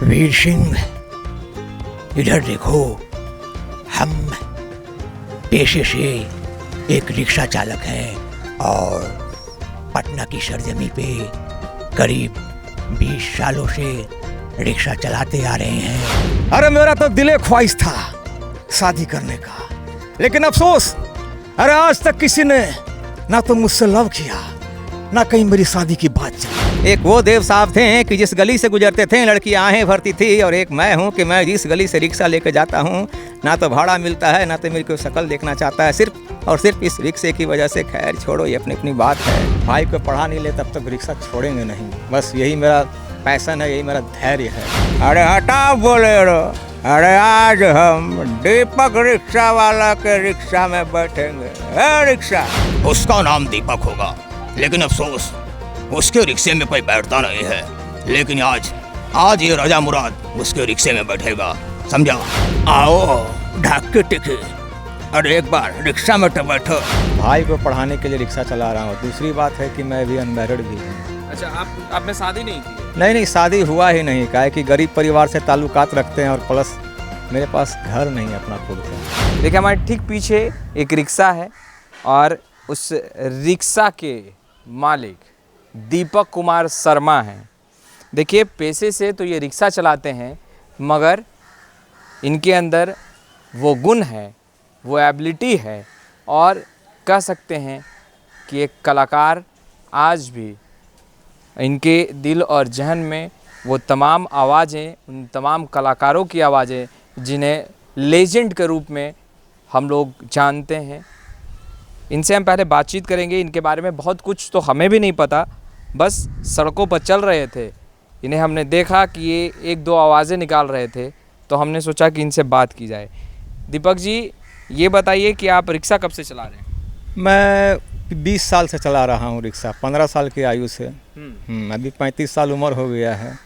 वीर सिंह, इधर देखो। हम पेशे से एक रिक्शा चालक हैं और पटना की सरजमी पे करीब 20 सालों से रिक्शा चलाते आ रहे हैं। अरे मेरा तो दिले ख्वाहिश था शादी करने का, लेकिन अफसोस, अरे आज तक किसी ने ना तो मुझसे लव किया, ना कहीं मेरी शादी की बात चली। एक वो देव साहब थे कि जिस गली से गुजरते थे लड़कियां आहें भरती थी, और एक मैं हूँ कि मैं जिस गली से रिक्शा लेकर जाता हूँ ना तो भाड़ा मिलता है, ना तो मेरी कोई शक्ल देखना चाहता है, सिर्फ और सिर्फ इस रिक्शे की वजह से। खैर छोड़ो, ये अपनी अपनी बात है। भाई को पढ़ा नहीं ले तब तक रिक्शा छोड़ेंगे नहीं, बस यही मेरा पैशन है, यही मेरा धैर्य है। अरे हटा बोलेरो, अरे आज हम दीपक रिक्शा वाला के रिक्शा में बैठेंगे। रिक्शा उसका नाम दीपक होगा, लेकिन अफसोस उसके रिक्शे में कोई बैठता नहीं है। लेकिन आज ये राजा मुराद उसके रिक्शे में बैठेगा, समझा? आओ ढाक के टिके, अरे एक बार रिक्शा में तो बैठो। भाई को पढ़ाने के लिए रिक्शा चला रहा हूँ। दूसरी बात है कि मैं भी अनमैरिड भी हूँ। अच्छा, आपने शादी नहीं की? नहीं, शादी हुआ ही नहीं। काहे कि गरीब परिवार से ताल्लुकात रखते हैं, और प्लस मेरे पास घर नहीं है अपना खुद का। देखिए, हमारे ठीक पीछे एक रिक्शा है और उस रिक्शा के मालिक दीपक कुमार शर्मा हैं। देखिए, पेशे से तो ये रिक्शा चलाते हैं, मगर इनके अंदर वो गुण है, वो एबिलिटी है, और कह सकते हैं कि एक कलाकार आज भी इनके दिल और जहन में वो तमाम आवाज़ें, उन तमाम कलाकारों की आवाज़ें जिन्हें लेजेंड के रूप में हम लोग जानते हैं। इनसे हम पहले बातचीत करेंगे। इनके बारे में बहुत कुछ तो हमें भी नहीं पता, बस सड़कों पर चल रहे थे, इन्हें हमने देखा कि ये एक दो आवाज़ें निकाल रहे थे, तो हमने सोचा कि इनसे बात की जाए। दीपक जी, ये बताइए कि आप रिक्शा कब से चला रहे हैं? मैं 20 साल से चला रहा हूँ रिक्शा, 15 साल की आयु से। अभी 35 साल उम्र हो गया है।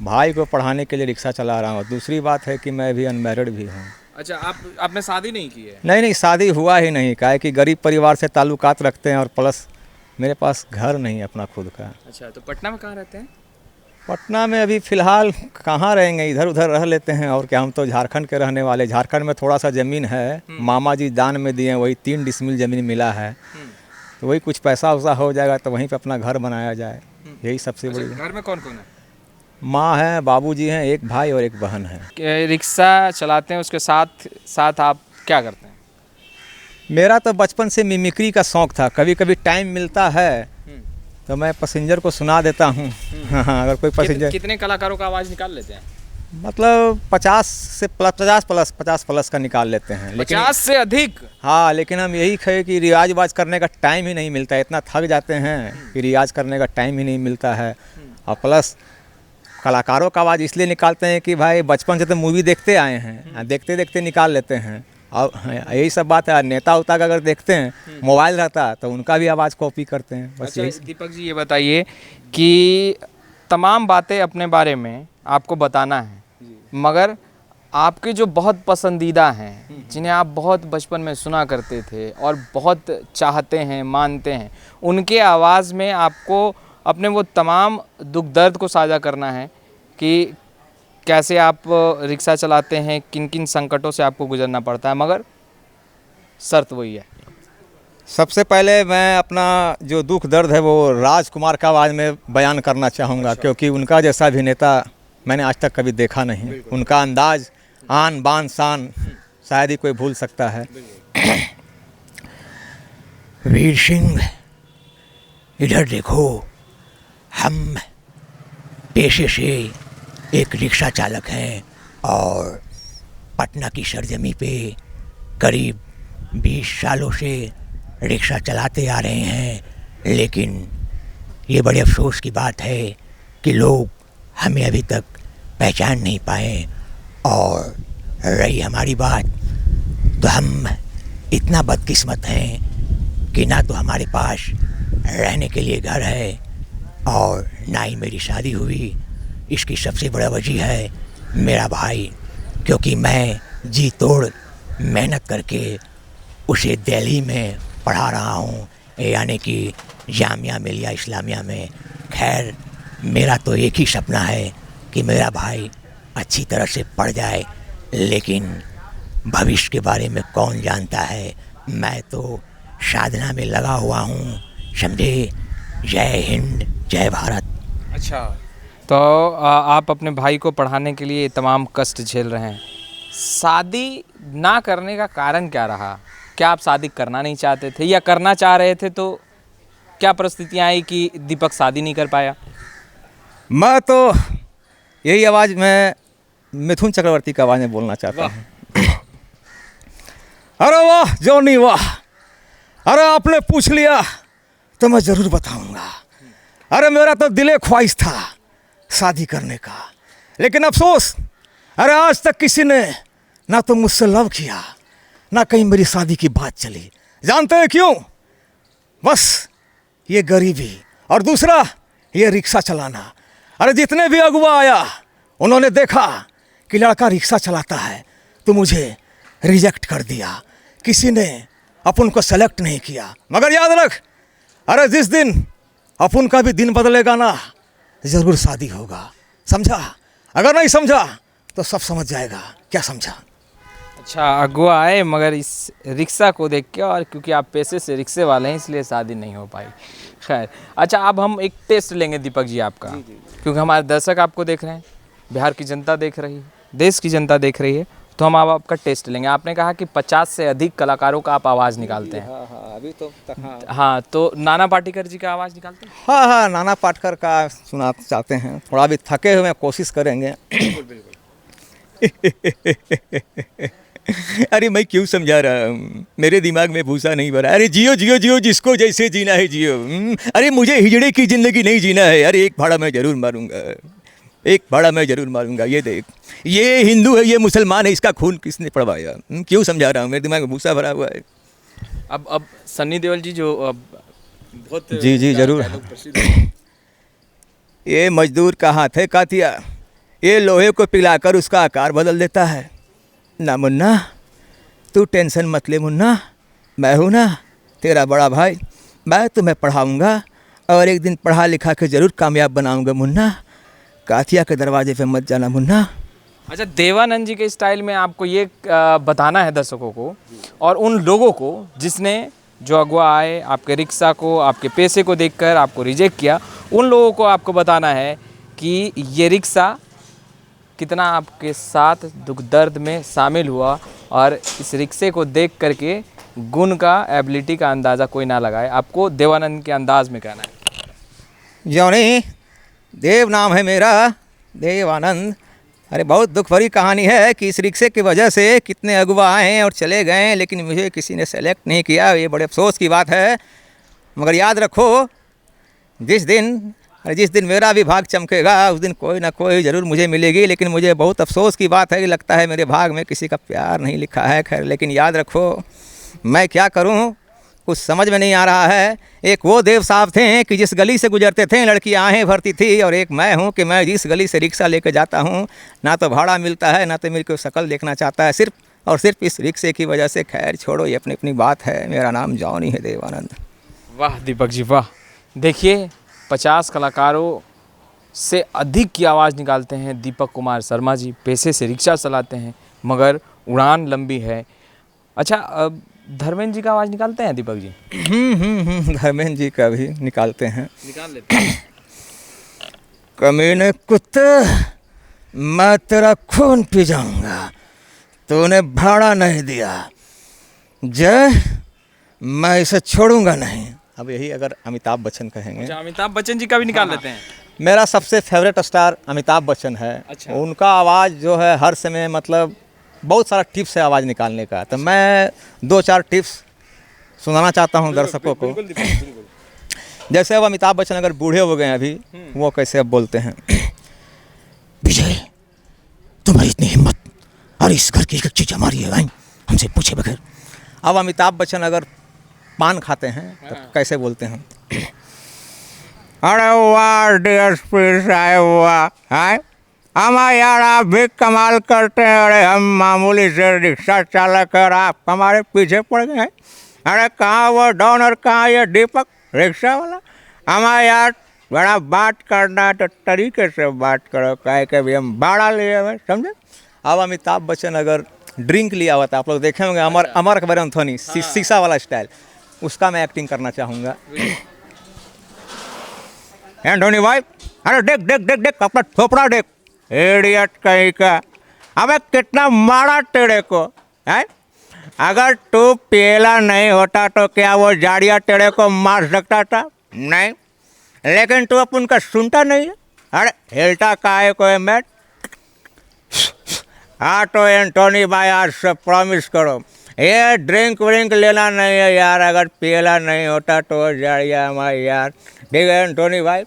भाई को पढ़ाने के लिए रिक्शा चला रहा हूँ। दूसरी बात है कि मैं भी अनमैरिड भी हूँ। अच्छा, आपने शादी नहीं की है? नहीं, शादी हुआ ही नहीं। काहे कि गरीब परिवार से ताल्लुकात रखते हैं, और प्लस मेरे पास घर नहीं है अपना खुद का। अच्छा, तो पटना में कहाँ रहते हैं? पटना में अभी फ़िलहाल कहाँ रहेंगे, इधर उधर रह लेते हैं, और क्या। हम तो झारखंड के रहने वाले। झारखंड में थोड़ा सा ज़मीन है, मामा जी दान में दिए, वही 3 डिसमिल ज़मीन मिला है, तो वही कुछ पैसा वैसा हो जाएगा तो वहीं पे अपना घर बनाया जाए, यही सबसे बड़ी। घर में कौन कौन है? माँ है, बाबूजी हैं, एक भाई और एक बहन है। रिक्शा चलाते हैं, उसके साथ साथ आप क्या करते हैं? मेरा तो बचपन से मिमिक्री का शौक़ था। कभी कभी टाइम मिलता है तो मैं पैसेंजर को सुना देता हूँ। हाँ, अगर कोई पैसेंजर। कितने कलाकारों का आवाज़ निकाल लेते हैं? मतलब 50 प्लस का निकाल लेते हैं। लेकिन 50 से अधिक? हाँ, लेकिन हम यही कहे कि रियाज वाज करने का टाइम ही नहीं मिलता है। इतना थक जाते हैं कि रियाज करने का टाइम ही नहीं मिलता है। और प्लस कलाकारों का आवाज़ इसलिए निकालते हैं कि भाई बचपन से तो मूवी देखते आए हैं, देखते देखते निकाल लेते हैं। और यही सब बात है। नेता उता का अगर देखते हैं, मोबाइल रहता तो उनका भी आवाज़ कॉपी करते हैं, बस अच्छा, यही। दीपक जी, ये बताइए कि तमाम बातें अपने बारे में आपको बताना है, मगर आपके जो बहुत पसंदीदा हैं, जिन्हें आप बहुत बचपन में सुना करते थे और बहुत चाहते हैं, मानते हैं, उनके आवाज़ में आपको अपने वो तमाम दुख दर्द को साझा करना है कि कैसे आप रिक्शा चलाते हैं, किन किन संकटों से आपको गुजरना पड़ता है, मगर शर्त वही है। सबसे पहले मैं अपना जो दुख दर्द है वो राजकुमार का आवाज़ में बयान करना चाहूँगा। अच्छा। क्योंकि उनका जैसा अभिनेता मैंने आज तक कभी देखा नहीं। उनका अंदाज, आन बान शान शायद ही कोई भूल सकता है। वीर सिंह, इधर देखो। हम पेशे से एक रिक्शा चालक हैं और पटना की सरजमी पे करीब 20 सालों से रिक्शा चलाते आ रहे हैं। लेकिन ये बड़े अफसोस की बात है कि लोग हमें अभी तक पहचान नहीं पाए। और रही हमारी बात, तो हम इतना बदकिस्मत हैं कि ना तो हमारे पास रहने के लिए घर है और ना ही मेरी शादी हुई। इसकी सबसे बड़ा वजह है मेरा भाई, क्योंकि मैं जी तोड़ मेहनत करके उसे दिल्ली में पढ़ा रहा हूँ, यानी कि जामिया मिलिया इस्लामिया में। खैर, मेरा तो एक ही सपना है कि मेरा भाई अच्छी तरह से पढ़ जाए, लेकिन भविष्य के बारे में कौन जानता है। मैं तो साधना में लगा हुआ हूँ, समझे। जय हिंद, जय भारत। अच्छा, तो आप अपने भाई को पढ़ाने के लिए तमाम कष्ट झेल रहे हैं। शादी ना करने का कारण क्या रहा? क्या आप शादी करना नहीं चाहते थे, या करना चाह रहे थे तो क्या परिस्थितियाँ आई कि दीपक शादी नहीं कर पाया? मैं तो यही आवाज़ में मिथुन चक्रवर्ती की आवाज़ में बोलना चाहता हूँ। अरे वाह जॉनी वाह, अरे आपने पूछ लिया तो मैं ज़रूर बताऊंगा। अरे मेरा तो दिले ख्वाहिश था शादी करने का, लेकिन अफसोस, अरे आज तक किसी ने ना तो मुझसे लव किया, ना कहीं मेरी शादी की बात चली। जानते हैं क्यों? बस ये गरीबी, और दूसरा ये रिक्शा चलाना। अरे जितने भी अगुआ आया, उन्होंने देखा कि लड़का रिक्शा चलाता है तो मुझे रिजेक्ट कर दिया। किसी ने अपन को सेलेक्ट नहीं किया। मगर याद रख, अरे जिस दिन अपन का भी दिन बदलेगा ना, ज़रूर शादी होगा, समझा? अगर नहीं समझा तो सब समझ जाएगा। क्या समझा? अच्छा, अगुआ आए मगर इस रिक्शा को देख के, और क्योंकि आप पैसे से रिक्शे वाले हैं इसलिए शादी नहीं हो पाई। खैर, अच्छा, अब हम एक टेस्ट लेंगे दीपक जी आपका, क्योंकि हमारे दर्शक आपको देख रहे हैं, बिहार की जनता देख रही है, देश की जनता देख रही है, तो हम अब आपका टेस्ट लेंगे। आपने कहा कि 50 से अधिक कलाकारों का आप आवाज़ निकालते हैं। हाँ, अभी तो तक हाँ, तो नाना पाटेकर जी का आवाज़ निकालते हैं? हाँ, नाना पाटेकर का सुना चाहते हैं। थोड़ा भी थके हुए कोशिश करेंगे। अरे मैं क्यों समझा रहा हूँ, मेरे दिमाग में भूसा नहीं भरा। अरे जियो जियो जियो, जिसको जैसे जीना है जियो। अरे मुझे हिजड़े की ज़िंदगी नहीं जीना है। अरे एक भाड़ा मैं ज़रूर मारूंगा, एक भाड़ा मैं ज़रूर मारूंगा। ये देख, ये हिंदू है, ये मुसलमान है, इसका खून किसने पड़वाया? क्यों समझा रहा हूँ, मेरे दिमाग में भूसा भरा हुआ है। अब सन्नी देओल जी जो बहुत जी ज़रूर। ये मजदूर का हाथ है कातिया, ये लोहे को पिलाकर उसका आकार बदल देता है। ना मुन्ना, तू टेंशन मत ले मुन्ना, मैं हूँ ना तेरा बड़ा भाई। मैं तुम्हें पढ़ाऊँगा और एक दिन पढ़ा लिखा के ज़रूर कामयाब बनाऊँगा मुन्ना। कातिया के दरवाजे पे मत जाना मुन्ना। अच्छा, देवानंद जी के स्टाइल में आपको ये बताना है दर्शकों को और उन लोगों को जिसने जो अगुआ आए, आपके रिक्शा को, आपके पैसे को देखकर आपको रिजेक्ट किया, उन लोगों को आपको बताना है कि ये रिक्शा कितना आपके साथ दुख दर्द में शामिल हुआ, और इस रिक्शे को देख करके गुण का, एबिलिटी का अंदाज़ा कोई ना लगाए। आपको देवानंद के अंदाज में कहना है। जॉनी, देव नाम है मेरा, देवानंद। अरे बहुत दुख भरी कहानी है कि इस रिक्शे की वजह से कितने अगुआ आए और चले गए, लेकिन मुझे किसी ने सेलेक्ट नहीं किया। ये बड़े अफसोस की बात है। मगर याद रखो, जिस दिन मेरा भी भाग चमकेगा, उस दिन कोई ना कोई ज़रूर मुझे मिलेगी। लेकिन मुझे बहुत अफसोस की बात है कि लगता है मेरे भाग में किसी का प्यार नहीं लिखा है। खैर, लेकिन याद रखो, मैं क्या करूं, कुछ समझ में नहीं आ रहा है। एक वो देव साहब थे कि जिस गली से गुजरते थे लड़कियां आहें भरती थी, और एक मैं हूं कि मैं जिस गली से रिक्शा लेकर जाता हूं, ना तो भाड़ा मिलता है, ना तो मेरी कोई शक्ल देखना चाहता है, सिर्फ और सिर्फ इस रिक्शे की वजह से। खैर छोड़ो, ये अपनी अपनी बात है। मेरा नाम जॉनी है, देवानंद। वाह दीपक जी वाह। देखिए, 50 कलाकारों से अधिक की आवाज़ निकालते हैं दीपक कुमार शर्मा जी। पैसे से रिक्शा चलाते हैं मगर उड़ान लंबी है। अच्छा, अब धर्मेंद्र जी का आवाज़ निकालते हैं दीपक जी? धर्मेंद्र जी का भी निकालते हैं। निकाल लेते हैं। कमीने कुत्ते, मैं तेरा खून पी जाऊंगा, तूने भाड़ा नहीं दिया। जय, मैं इसे छोड़ूंगा नहीं। अब यही अगर अमिताभ बच्चन कहेंगे। अच्छा, अमिताभ बच्चन जी का भी निकाल लेते हैं। मेरा सबसे फेवरेट स्टार अमिताभ बच्चन है। अच्छा। उनका आवाज़ जो है हर समय, मतलब बहुत सारा टिप्स है आवाज़ निकालने का। तो मैं 2-4 टिप्स सुनाना चाहता हूँ दर्शकों को। जैसे अब अमिताभ बच्चन अगर बूढ़े हो गए हैं अभी, वो कैसे अब बोलते हैं। विजय, तुम्हारी इतनी हिम्मत, और इस घर की एक चीज हमारी है भाई, हमसे पूछे बगैर। अब अमिताभ बच्चन अगर पान खाते हैं तो कैसे बोलते हैं। अरे वाह डीएसपी साहब, वाह है हमारे यार, आप भी कमाल करते हैं। अरे हम मामूली से रिक्शा चालक और आप हमारे पीछे पड़ गए हैं। अरे कहाँ वो डॉन और कहाँ ये दीपक रिक्शा वाला। हमारे यार बड़ा बात करना है तो तरीके से बात करो, काहे के भी हम भाड़ा लिए हुए, समझे। अब अमिताभ बच्चन अगर ड्रिंक लिया हुआ था, आप लोग देखे होंगे, अमर अमर अकबर एंथोनी, शीशा वाला स्टाइल, उसका मैं एक्टिंग करना चाहूँगा। एंथोनी भाई, अरे देख देख देख देख अपना थोपड़ा देख, इडियट कहीं का, अबे कितना मारा तेरे को है। अगर तू पेला नहीं होता तो क्या वो जाड़िया तेरे को मार सकता था? नहीं, लेकिन तू अपन का सुनता नहीं है। अरे हिलता काहे को है मैं। हाँ तो एंटोनी भाई आज से प्रॉमिस करो, ये ड्रिंक व्रिंक लेना नहीं है यार, अगर पेला नहीं होता तो जाड़िया हमारे यार। ठीक है एंटोनी भाई,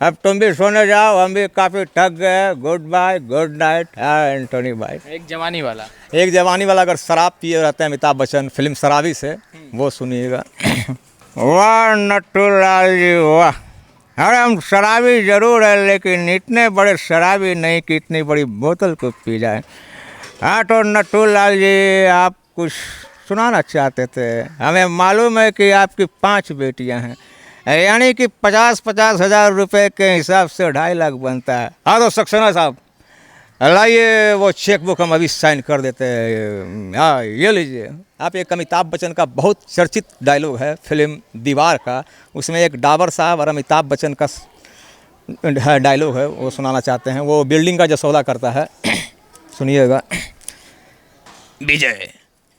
अब तुम भी सोने जाओ, हम भी काफ़ी थक गए। Goodbye, good night. हाँ एंटोनी भाई, एक जवानी वाला। एक जवानी वाला अगर शराब पिए रहते हैं अमिताभ बच्चन फिल्म शराबी से, वो सुनिएगा। वाह नटूलाल जी वाह, अरे हम शराबी जरूर है लेकिन इतने बड़े शराबी नहीं कि इतनी बड़ी बोतल को पी जाए। हाँ तो नटूलाल जी आप कुछ सुनाना चाहते थे? हमें मालूम है कि आपकी 5 बेटियां हैं, यानी कि 50-50 हज़ार रुपये के हिसाब से 2.5 लाख बनता है। हाँ तो सक्सेना साहब लाइए वो चेक बुक, हम अभी साइन कर देते हैं। हाँ ये लीजिए। आप एक अमिताभ बच्चन का बहुत चर्चित डायलॉग है फिल्म दीवार का, उसमें एक डाबर साहब और अमिताभ बच्चन का डायलॉग है, वो सुनाना चाहते हैं। वो बिल्डिंग का जसौदा करता है, सुनिएगा। विजय,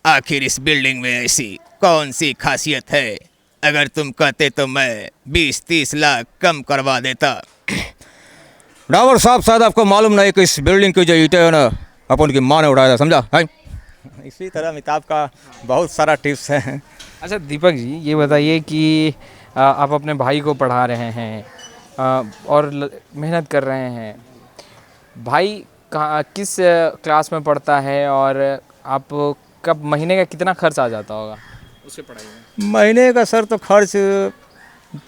आखिर इस बिल्डिंग में ऐसी कौन सी खासियत है? अगर तुम कहते तो मैं 20-30 लाख कम करवा देता। डाबर साहब शायद आपको मालूम नहीं कि इस बिल्डिंग की जो ईंटें है ना अपन की माँ ने उठाया था, समझा है। इसी तरह अमिताभ का बहुत सारा टिप्स है। अच्छा दीपक जी, ये बताइए कि आप अपने भाई को पढ़ा रहे हैं और मेहनत कर रहे हैं। भाई कहाँ किस क्लास में पढ़ता है और आप कब महीने का कितना खर्च आ जाता होगा उसके पढ़ाई में? महीने का सर तो खर्च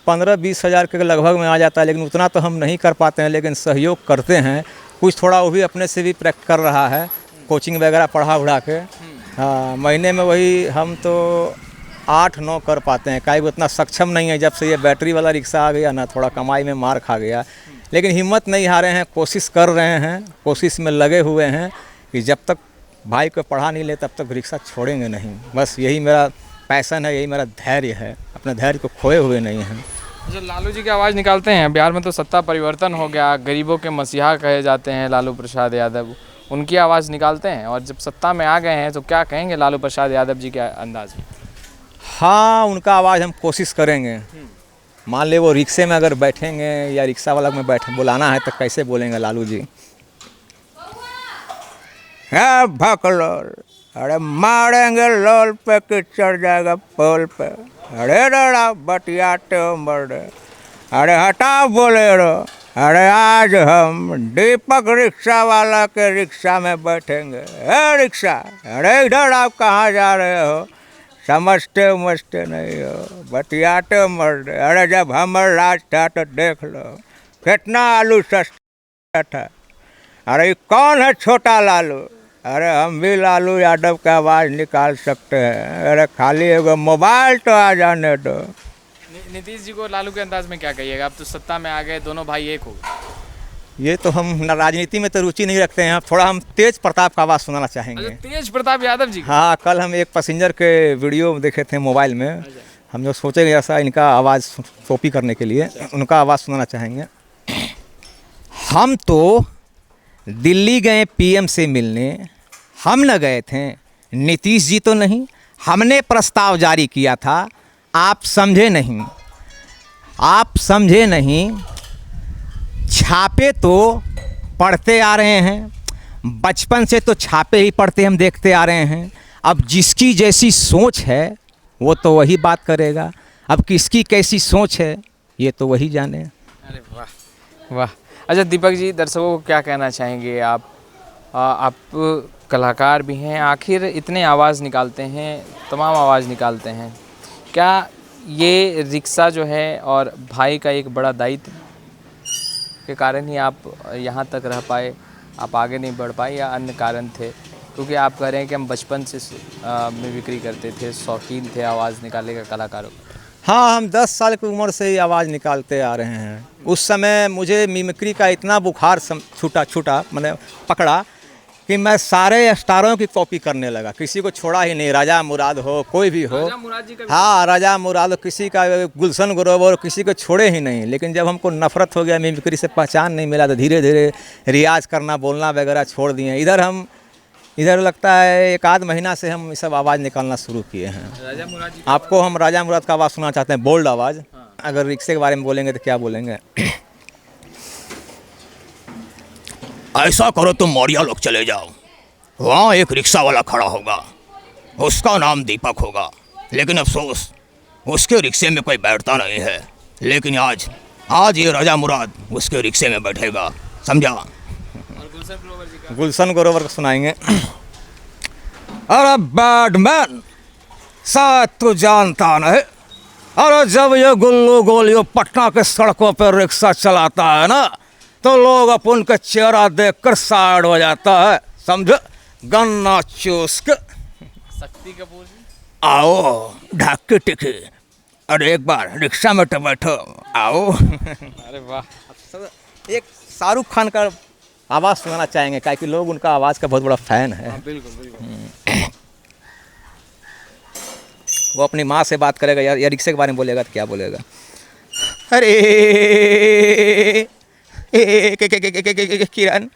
15-20 हज़ार के लगभग में आ जाता है, लेकिन उतना तो हम नहीं कर पाते हैं, लेकिन सहयोग करते हैं कुछ थोड़ा। वो भी अपने से भी प्रैक्टिस कर रहा है, कोचिंग वगैरह पढ़ा उढ़ा के। हाँ महीने में वही हम तो 8-9 कर पाते हैं। काहे उतना सक्षम नहीं है, जब से ये बैटरी वाला रिक्शा आ गया ना, थोड़ा कमाई में मार खा गया। लेकिन हिम्मत नहीं हारे हैं, कोशिश कर रहे हैं, कोशिश में लगे हुए हैं कि जब तक भाई को पढ़ा नहीं ले तब तक रिक्शा छोड़ेंगे नहीं। बस यही मेरा पैशन है, यही मेरा धैर्य है, अपने धैर्य को खोए हुए नहीं हैं। जो लालू जी की आवाज़ निकालते हैं, बिहार में तो सत्ता परिवर्तन हो गया, गरीबों के मसीहा कहे जाते हैं लालू प्रसाद यादव, उनकी आवाज़ निकालते हैं और जब सत्ता में आ गए हैं तो क्या कहेंगे लालू प्रसाद यादव जी के अंदाज में? हाँ उनका आवाज़ हम कोशिश करेंगे। मान ले वो रिक्शे में अगर बैठेंगे या रिक्शा वाला में बैठ बुलाना है तो कैसे बोलेंगे लालू जी? है भकलोल, अरे मारेंगे लोल पे कि चढ़ जाएगा पोल पे। अरे डरा बतियाते हो मर्द, अरे हटा बोलेरो। अरे आज हम दीपक रिक्शा वाला के रिक्शा में बैठेंगे। ए रिक्शा, अरे इधर आप कहाँ जा रहे हो? समझते उमझते नहीं हो, बतियाते मर्द। अरे जब हमर राज था तो देख लो कितना आलू सस्ता था। अरे ये कौन है छोटा लालू? अरे हम भी लालू यादव का आवाज़ निकाल सकते हैं। अरे खाली एगो मोबाइल तो आ जाने दो। नीतीश जी को लालू के अंदाज में क्या कहिएगा? अब तो सत्ता में आ गए, दोनों भाई एक हो गए। ये तो हम न राजनीति में तो रुचि नहीं रखते हैं, थोड़ा हम तेज प्रताप का आवाज़ सुनाना चाहेंगे। तेज प्रताप यादव जी? हाँ, कल हम एक पैसेंजर के वीडियो देखे थे मोबाइल में, हम जो सोचे ऐसा इनका आवाज़ कॉपी करने के लिए उनका आवाज़ सुनाना चाहेंगे। हम तो दिल्ली गए पीएम से मिलने, हम न गए थे, नीतीश जी तो नहीं। हमने प्रस्ताव जारी किया था, आप समझे नहीं, आप समझे नहीं। छापे तो पढ़ते आ रहे हैं, बचपन से तो छापे ही पढ़ते हम देखते आ रहे हैं। अब जिसकी जैसी सोच है वो तो वही बात करेगा, अब किसकी कैसी सोच है ये तो वही जाने। अरे वाह वाह। अच्छा दीपक जी, दर्शकों को क्या कहना चाहेंगे आप? आप कलाकार भी हैं, आखिर इतने आवाज़ निकालते हैं, तमाम आवाज़ निकालते हैं, क्या ये रिक्शा जो है और भाई का एक बड़ा दायित्व के कारण ही आप यहाँ तक रह पाए, आप आगे नहीं बढ़ पाए, या अन्य कारण थे? क्योंकि आप कह रहे हैं कि हम बचपन से में बिक्री करते थे, शौकीन थे आवाज़ निकालने का कलाकारों। हाँ, हम 10 साल की उम्र से ही आवाज़ निकालते आ रहे हैं। उस समय मुझे मिमिक्री का इतना बुखार छूटा मैंने पकड़ा कि मैं सारे स्टारों की कॉपी करने लगा, किसी को छोड़ा ही नहीं। राजा मुराद हो, कोई भी हो, हाँ राजा मुराद हो, किसी का गुलशन ग्रोवर, किसी को छोड़े ही नहीं। लेकिन जब हमको नफ़रत हो गया, मिमिक्री से पहचान नहीं मिला, तो धीरे धीरे रियाज़ करना, बोलना वगैरह छोड़ दिए। इधर लगता है 1 आध महीना से हम सब आवाज़ निकालना शुरू किए हैं। राजा मुराद जी आपको हम राजा मुराद का आवाज़ सुना चाहते हैं, बोल्ड आवाज़। अगर रिक्शे के बारे में बोलेंगे तो क्या बोलेंगे? ऐसा करो तुम मौर्या लोग चले जाओ, वहाँ एक रिक्शा वाला खड़ा होगा, उसका नाम दीपक होगा, लेकिन अफसोस उसके रिक्शे में कोई बैठता नहीं है। लेकिन आज ये राजा मुराद उसके रिक्शे में बैठेगा, समझा? और गुलशन ग्रोवर जी का गुलशन ग्रोवर को सुनाएंगे। अरे बैडमैन, शायद तू जानता नहीं, अरे जब ये गुल्लू गोलियों पटना के सड़कों पर रिक्शा चलाता है ना, तो लोग अपन का चेहरा देखकर साइड हो जाता है, समझ? गन्ना चूस के शक्ति कपूर जी, आओ ढाके टिके, अरे एक बार रिक्शा में तो बैठो, आओ। अरे वाह, एक शाहरुख खान का आवाज़ सुनाना चाहेंगे, क्या कि लोग उनका आवाज़ का बहुत बड़ा फ़ैन है। बिल्कुल बिल्कुल। वो अपनी माँ से बात करेगा या रिक्शे के बारे में बोलेगा तो क्या बोलेगा? अरे किरण,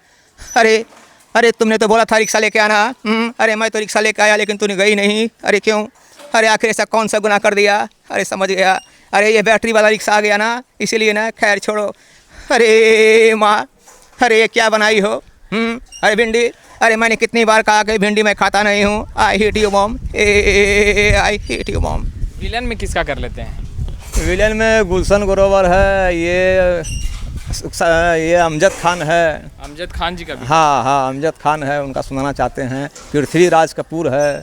अरे तुमने तो बोला था रिक्शा लेके आना। अरे मैं तो रिक्शा लेके आया, लेकिन तूने गई नहीं। अरे क्यों? अरे आखिर ऐसा कौन सा गुनाह कर दिया? अरे समझ गया, अरे ये बैटरी वाला रिक्शा आ गया ना, इसीलिए ना। खैर छोड़ो। अरे माँ, अरे ये क्या बनाई हो? अरे भिंडी, अरे मैंने कितनी बार कहा कि भिंडी मैं खाता नहीं हूँ। I hate you mom, I hate you mom. Villain में किसका कर लेते हैं? विलन में गुलशन ग्रोवर है, ये अमजद खान है। अमजद खान जी का भी? हाँ, अमजद खान है, उनका सुनाना चाहते हैं। पृथ्वीराज कपूर है।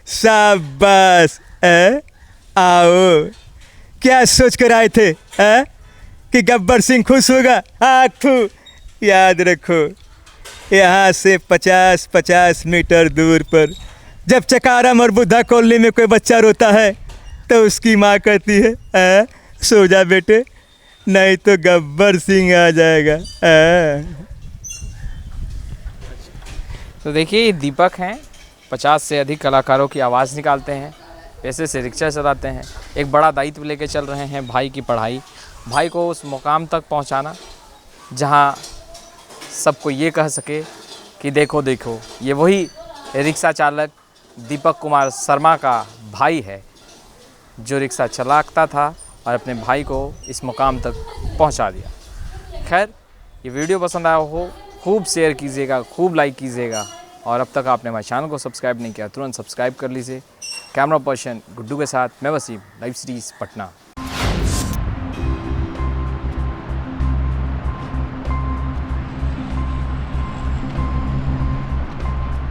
शाबाश, आओ। क्या सोच कर आए थे कि गब्बर सिंह खुश होगा? याद रखो, यहाँ से 50-50 मीटर दूर पर जब चकारम और बुद्धा कॉलोनी में कोई बच्चा रोता है तो उसकी माँ कहती है सो जा बेटे, नहीं तो गब्बर सिंह आ जाएगा। तो देखिए, ये दीपक हैं, 50 से अधिक कलाकारों की आवाज़ निकालते हैं, पैसे से रिक्शा चलाते हैं, एक बड़ा दायित्व लेके चल रहे हैं, भाई की पढ़ाई, भाई को उस मुकाम तक पहुंचाना जहां सबको ये कह सके कि देखो देखो, ये वही रिक्शा चालक दीपक कुमार शर्मा का भाई है जो रिक्शा चलाता था और अपने भाई को इस मुकाम तक पहुंचा दिया। खैर, ये वीडियो पसंद आया हो, खूब शेयर कीजिएगा, खूब लाइक कीजिएगा, और अब तक आपने हमारे चैनल को सब्सक्राइब नहीं किया, तुरंत सब्सक्राइब कर लीजिए। कैमरा पर्सन गुड्डू के साथ मैं वसीम, लाइव सीरीज़ पटना।